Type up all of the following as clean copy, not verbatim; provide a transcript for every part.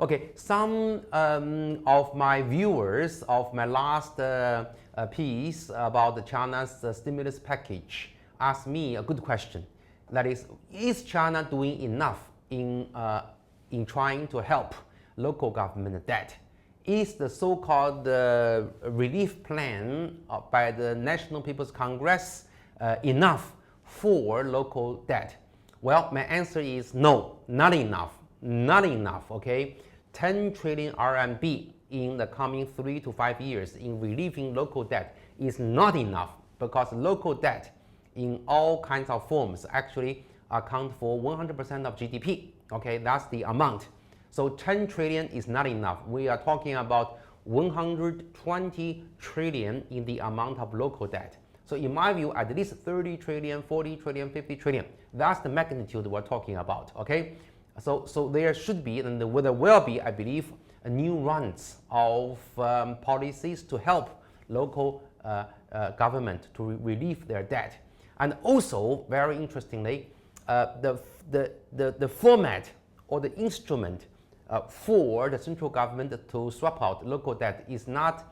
Okay, some of my viewers of my last piece about China's stimulus package asked me a good question. That is China doing enough in trying to help local government debt? Is the so-called relief plan by the National People's Congress enough for local debt? Well, my answer is no, not enough, not enough, okay? 10 trillion RMB in the coming 3 to 5 years in relieving local debt is not enough, because local debt in all kinds of forms actually account for 100% of GDP, okay? That's the amount. So 10 trillion is not enough. We are talking about 120 trillion in the amount of local debt. So in my view, at least 30 trillion, 40 trillion, 50 trillion. That's the magnitude we're talking about, okay? So there should be, and there will be, I believe, new rounds of policies to help local government to relieve their debt. And also, very interestingly, the format or the instrument for the central government to swap out local debt is not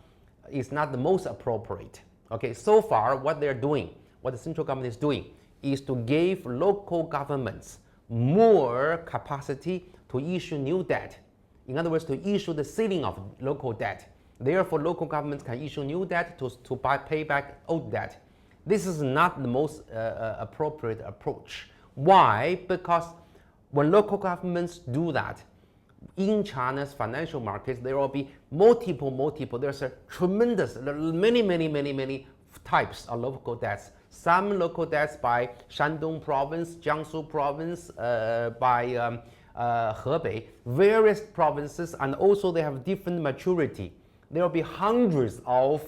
the most appropriate. Okay, so far what they're doing, what the central government is doing, is to give local governments more capacity to issue new debt. In other words, to issue the ceiling of local debt. Therefore, local governments can issue new debt to pay back old debt. This is not the most appropriate approach. Why? Because when local governments do that, in China's financial markets, there will be multiple. There's a tremendous, many types of local debts. Some local debts by Shandong province, Jiangsu province, by Hebei, various provinces, and also they have different maturity. There will be hundreds of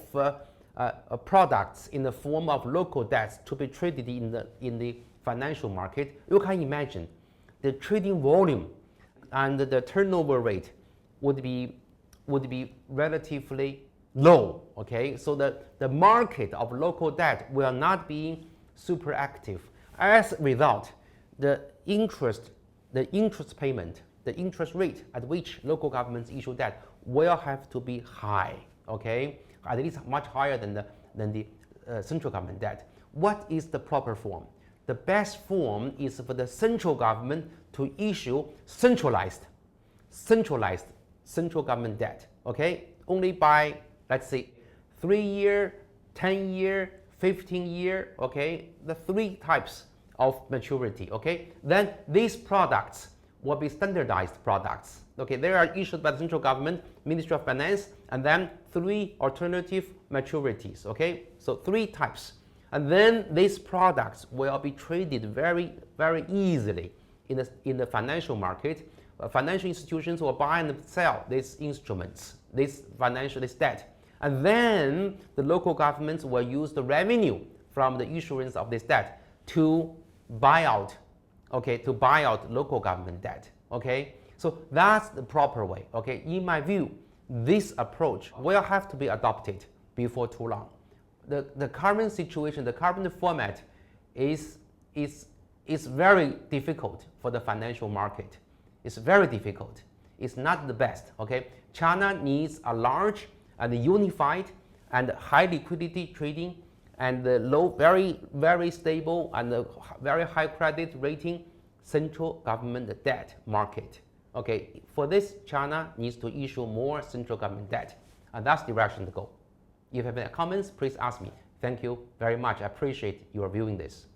products in the form of local debts to be traded in the financial market. You can imagine the trading volume and the turnover rate would be relatively low, okay? So the market of local debt will not be super active. As a result, the interest payment, the interest rate at which local governments issue debt will have to be high, okay? At least much higher than the central government debt. What is the proper form? The best form is for the central government to issue centralized central government debt, okay? Only by, let's say, 3-year, 10-year, 15-year, okay? The 3 types of maturity, okay? Then these products will be standardized products, okay? They are issued by the central government, Ministry of Finance, and then 3 alternative maturities, okay? So 3 types. And then these products will be traded very easily in the financial market. Financial institutions will buy and sell these instruments, this debt. And then the local governments will use the revenue from the issuance of this debt to buy out, okay, to buy out local government debt, okay? So that's the proper way, okay? In my view, this approach will have to be adopted before too long. The current situation, the current format is very difficult for the financial market. It's very difficult. It's not the best, okay? China needs a large and unified and high liquidity trading and very stable and very high credit rating central government debt market. Okay, for this, China needs to issue more central government debt, and that's the direction to go. If you have any comments, please ask me. Thank you very much. I appreciate your viewing this.